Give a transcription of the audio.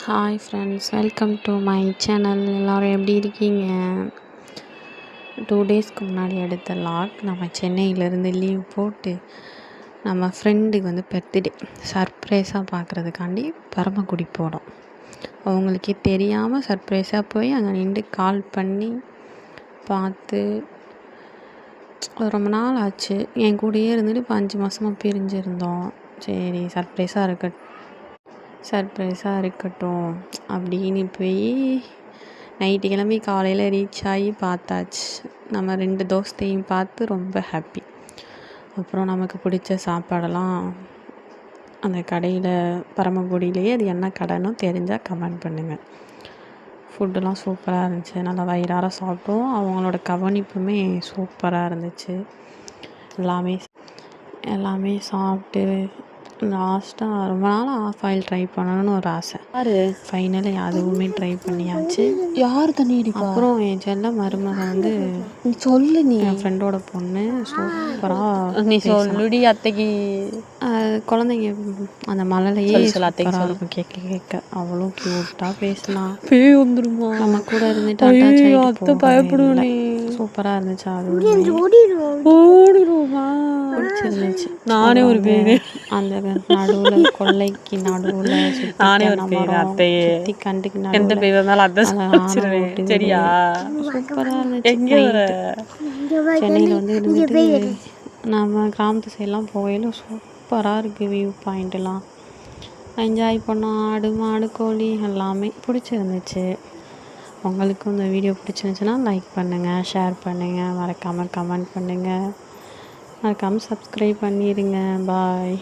Hi friends, welcome to my channel. எல்லோரும் எப்படி இருக்கீங்க? 2 டேஸ்க்கு முன்னாடி எடுத்த லாக். நம்ம சென்னையிலேருந்து லீவ் போட்டு நம்ம ஃப்ரெண்டுக்கு பர்த்டே சர்ப்ரைஸாக பார்க்குறதுக்காண்டி பரமக்குடி போனோம். அவங்களுக்கே தெரியாமல் சர்ப்ரைஸாக போய் அங்கே நின்று கால் பண்ணி பார்த்து ரொம்ப நாள் ஆச்சு. என் கூடயே இருந்துட்டு இப்போ 5 மாதமாக பிரிஞ்சிருந்தோம். சரி சர்ப்ரைஸாக இருக்கட்டும் அப்படின்னு போய் நைட்டு கிளம்பி காலையில் ரீச் ஆகி பார்த்தாச்சு. நம்ம 2 தோஸ்தையும் பார்த்து ரொம்ப ஹாப்பி. அப்புறம் நமக்கு பிடிச்ச சாப்பாடெல்லாம் அந்த கடையில் பரமக்குடியிலேயே அது என்ன கடைன்னு தெரிஞ்சால் கமெண்ட் பண்ணுங்கள். ஃபுட்டெல்லாம் சூப்பராக இருந்துச்சு. நல்லா வயிறார சாப்பிட்டோம். அவங்களோட கவனிப்புமே சூப்பராக இருந்துச்சு. எல்லாமே சாப்பிட்டு லாஸ்ட்டாக ரொம்ப நாள் ஆஃப் ஆயில் ட்ரை பண்ணணும்னு ஒரு ஆசை. ஃபைனலி அதுவுமே ட்ரை பண்ணியாச்சு. யார் தண்ணி அடிப்பா? அப்புறம் என் செல்ல மருமக சொல்லு, நீ என் ஃப்ரெண்டோட பொண்ணு சூப்பராக நீ சொல்லுடி அத்தைக்கு. குழந்தைங்க அந்த மலையிலேயே சூப்பராக இருக்கும் கேட்க அவ்வளோ க்யூட்டாக பேசலாம். பேய் வந்துருமா? நம்ம கூட இருந்துட்டு அத்தை பயப்படுவேன். சூப்பராக இருந்துச்சு. அது ஓடிடுவோமா? பிடிச்சிருந்துச்சு. நானே ஒரு பேரு அந்த நடுவில் கொல்லைக்கு நடுவில் நானே ஒரு பேரு அத்தையே. சுற்றி கண்டுக்கு எந்த பேர் இருந்தாலும் அத்தை சரியா? சூப்பராக இருந்துச்சு. எங்கே சென்னையில் இருந்துட்டு நம்ம கிராமத்து சைடெலாம் போகையில் சூப்பராக இருக்குது. வியூ பாயிண்ட்டெல்லாம் என்ஜாய் பண்ணோம். ஆடு மாடு கோழி எல்லாமே பிடிச்சிருந்துச்சு. உங்களுக்கும் இந்த வீடியோ பிடிச்சிருந்துச்சுன்னா லைக் பண்ணுங்கள், ஷேர் பண்ணுங்கள், மறக்காமல் கமெண்ட் பண்ணுங்கள், மறக்காமல் சப்ஸ்கிரைப் பண்ணிடுங்க. பாய்.